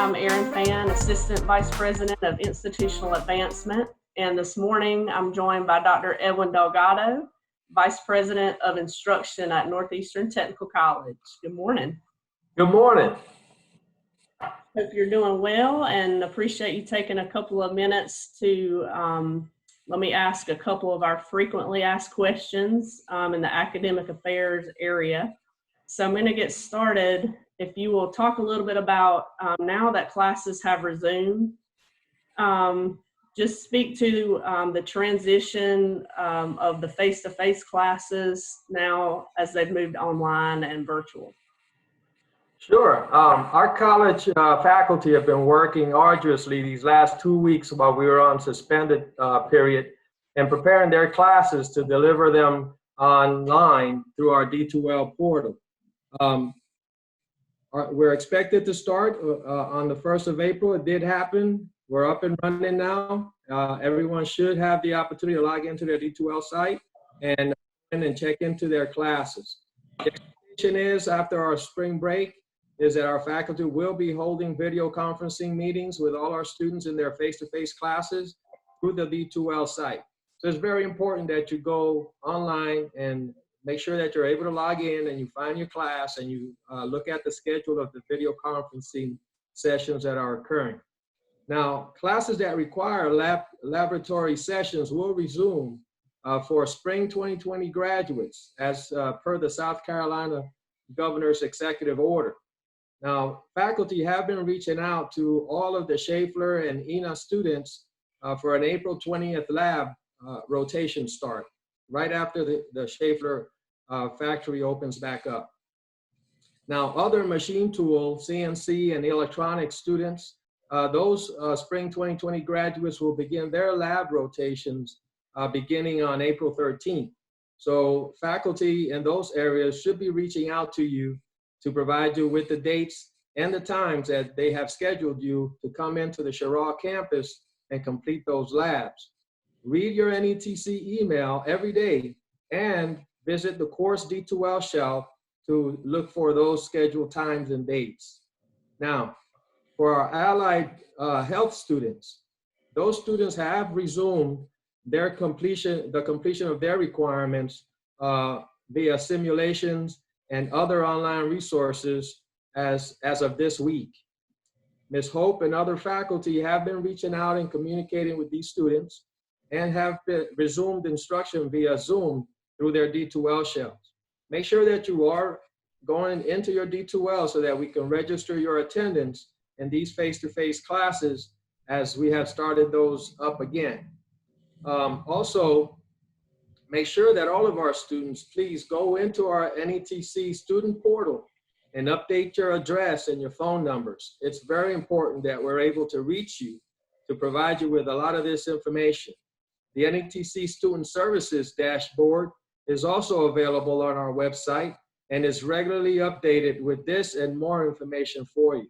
I'm Erin Fan, Assistant Vice President of Institutional Advancement. And this morning, I'm joined by Dr. Edwin Delgado, Vice President of Instruction at Northeastern Technical College. Good morning. Good morning. Hope you're doing well and appreciate you taking a couple of minutes to let me ask a couple of our frequently asked questions in the academic affairs area. So I'm going to get started. If you will talk a little bit about now that classes have resumed, just speak to the transition of the face-to-face classes now as they've moved online and virtual. Sure. Our college faculty have been working arduously these last 2 weeks while we were on suspended period and preparing their classes to deliver them online through our D2L portal. We're expected to start on the 1st of April. It did happen. We're up and running now. Everyone should have the opportunity to log into their D2L site and check into their classes. The expectation is after our spring break is that our faculty will be holding video conferencing meetings with all our students in their face-to-face classes through the D2L site. So it's very important that you go online and make sure that you're able to log in and you find your class and you look at the schedule of the video conferencing sessions that are occurring. Now, classes that require laboratory sessions will resume for spring 2020 graduates as per the South Carolina Governor's executive order. Now, faculty have been reaching out to all of the Schaeffler and ENA students for an April 20th lab rotation start, right after the Schaeffler factory opens back up. Now, other machine tool, CNC, and electronics students, those spring 2020 graduates will begin their lab rotations beginning on April 13th. So faculty in those areas should be reaching out to you to provide you with the dates and the times that they have scheduled you to come into the Sherrall campus and complete those labs. Read your NETC email every day and visit the course D2L shelf to look for those scheduled times and dates. Now, for our allied health students, those students have resumed the completion of their requirements via simulations and other online resources as of this week. Ms. Hope and other faculty have been reaching out and communicating with these students and have resumed instruction via Zoom through their D2L shells. Make sure that you are going into your D2L so that we can register your attendance in these face-to-face classes as we have started those up again. Also, make sure that all of our students please go into our NETC student portal and update your address and your phone numbers. It's very important that we're able to reach you to provide you with a lot of this information. The NETC Student Services dashboard is also available on our website and is regularly updated with this and more information for you.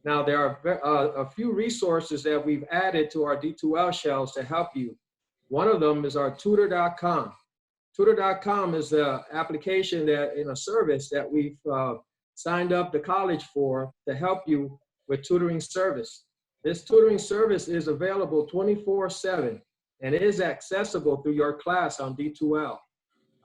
Now, there are a few resources that we've added to our D2L shelves to help you. One of them is our tutor.com. Tutor.com is an application in a service that we've signed up the college for to help you with tutoring service. This tutoring service is available 24/7 and is accessible through your class on D2L.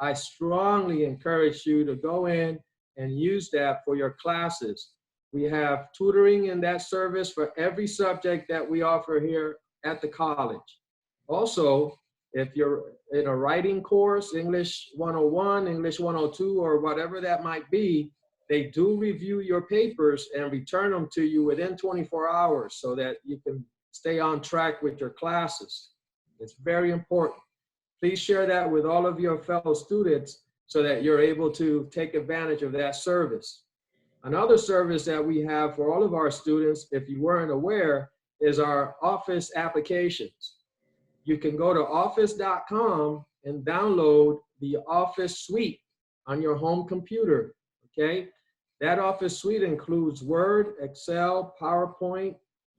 I strongly encourage you to go in and use that for your classes. We have tutoring in that service for every subject that we offer here at the college. Also, if you're in a writing course, English 101, English 102, or whatever that might be, they do review your papers and return them to you within 24 hours so that you can stay on track with your classes. It's very important. Please share that with all of your fellow students so that you're able to take advantage of that service. Another service that we have for all of our students, if you weren't aware, is our Office applications. You can go to office.com and download the Office suite on your home computer, okay? That Office suite includes Word, Excel, PowerPoint,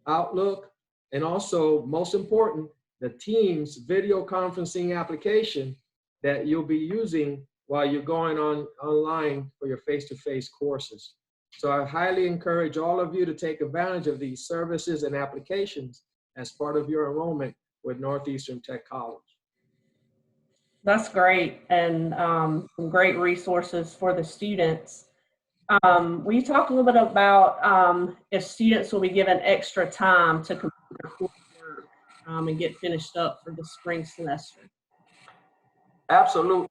Outlook, and also, most important, the Teams video conferencing application that you'll be using while you're going online for your face-to-face courses. So I highly encourage all of you to take advantage of these services and applications as part of your enrollment with Northeastern Tech College. That's great, and some great resources for the students. Will you talk a little bit about if students will be given extra time to complete their coursework and get finished up for the spring semester? Absolutely.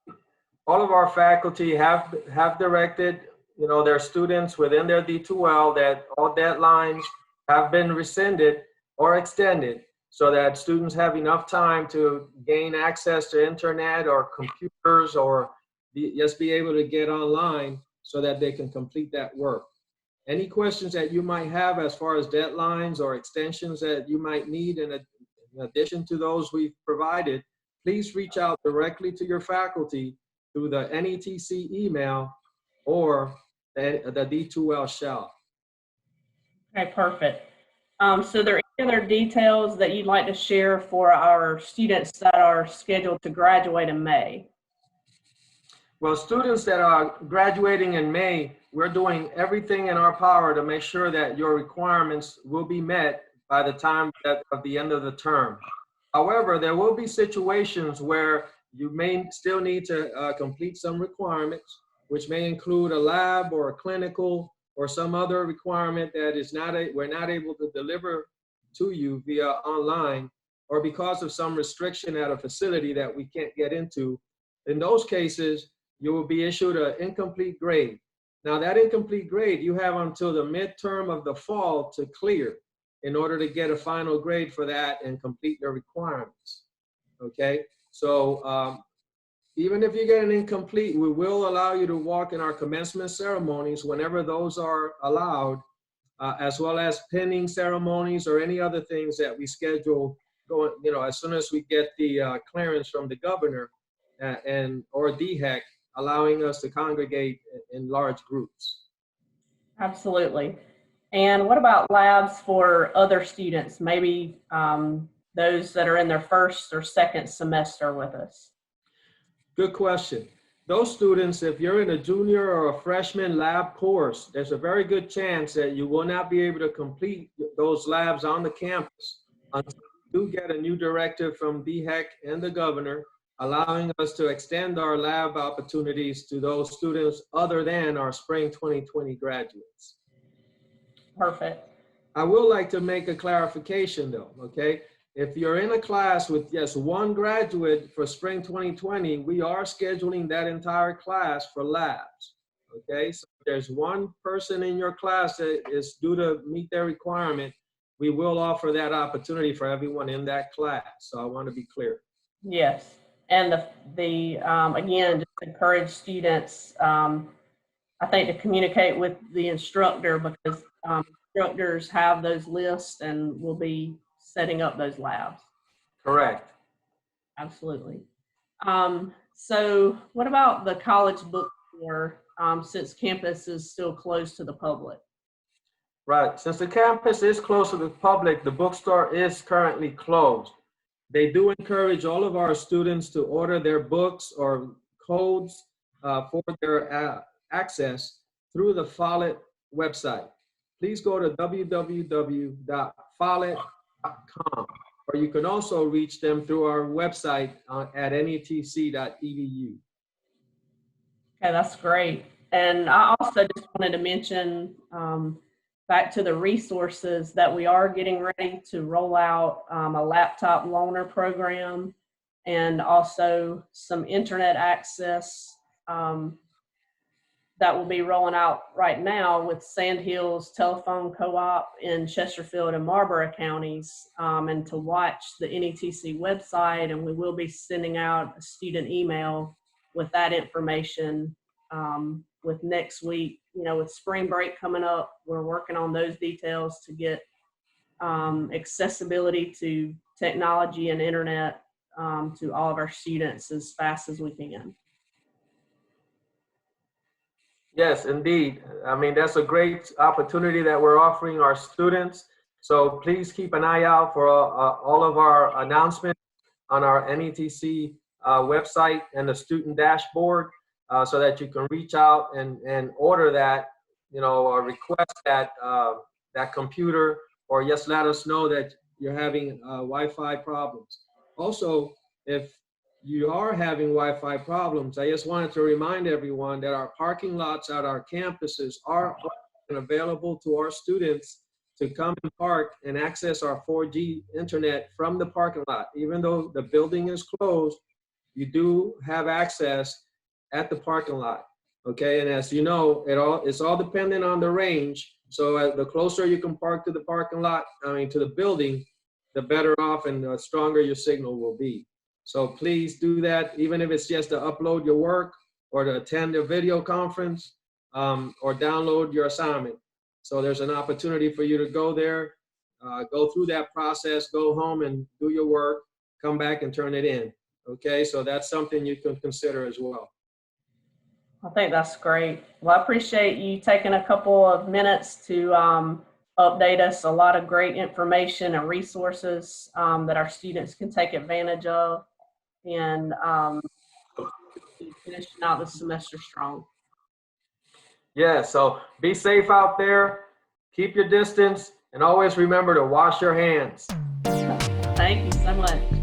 All of our faculty have directed, their students within their D2L that all deadlines have been rescinded or extended so that students have enough time to gain access to internet or computers or just be able to get online so that they can complete that work. Any questions that you might have as far as deadlines or extensions that you might need in addition to those we've provided, please reach out directly to your faculty through the NETC email or the D2L shell. Okay, perfect. So there any other details that you'd like to share for our students that are scheduled to graduate in May? Well, students that are graduating in May, we're doing everything in our power to make sure that your requirements will be met by the time of the end of the term. However, there will be situations where you may still need to complete some requirements, which may include a lab or a clinical or some other requirement that is we're not able to deliver to you via online, or because of some restriction at a facility that we can't get into. In those cases, you will be issued an incomplete grade. Now that incomplete grade, you have until the midterm of the fall to clear in order to get a final grade for that and complete your requirements, okay? So even if you get an incomplete, we will allow you to walk in our commencement ceremonies whenever those are allowed, as well as pinning ceremonies or any other things that we schedule going, as soon as we get the clearance from the governor or DHEC, allowing us to congregate in large groups. Absolutely. And what about labs for other students, maybe those that are in their first or second semester with us? Good question. Those students, if you're in a junior or a freshman lab course, there's a very good chance that you will not be able to complete those labs on the campus until you do get a new directive from DHEC and the governor, allowing us to extend our lab opportunities to those students other than our spring 2020 graduates. Perfect. I will like to make a clarification though, okay? If you're in a class with just one graduate for spring 2020, we are scheduling that entire class for labs, okay? So if there's one person in your class that is due to meet their requirement, we will offer that opportunity for everyone in that class. So I want to be clear. Yes. And again, just encourage students, I think, to communicate with the instructor, because instructors have those lists and will be setting up those labs. Correct. Absolutely. So what about the college bookstore, since campus is still closed to the public? Right. Since the campus is closed to the public, the bookstore is currently closed. They do encourage all of our students to order their books or codes for their access through the Follett website. Please go to www.follett.com, or you can also reach them through our website at netc.edu. Okay, that's great. And I also just wanted to mention, back to the resources, that we are getting ready to roll out a laptop loaner program, and also some internet access that will be rolling out right now with Sandhills Telephone Co-op in Chesterfield and Marlborough counties, and to watch the NETC website. And we will be sending out a student email with that information with next week. With spring break coming up, we're working on those details to get accessibility to technology and internet to all of our students as fast as we can. Yes, indeed. I mean, that's a great opportunity that we're offering our students. So please keep an eye out for all of our announcements on our NETC website and the student dashboard so that you can reach out and order that or request that computer, or just let us know that you're having Wi-Fi problems. Also, if you are having Wi-Fi problems, I just wanted to remind everyone that our parking lots at our campuses are available to our students to come and park and access our 4G internet from the parking lot. Even though the building is closed, you do have access at the parking lot. Okay, and as you know, it's all dependent on the range. So the closer you can park to the parking lot, to the building, the better off and the stronger your signal will be. So please do that, even if it's just to upload your work or to attend a video conference or download your assignment. So there's an opportunity for you to go there, go through that process, go home and do your work, come back and turn it in. Okay, so that's something you can consider as well. I think that's great. Well, I appreciate you taking a couple of minutes to update us. A lot of great information and resources that our students can take advantage of, and finishing out the semester strong. Yeah, so be safe out there, keep your distance, and always remember to wash your hands. Thank you so much.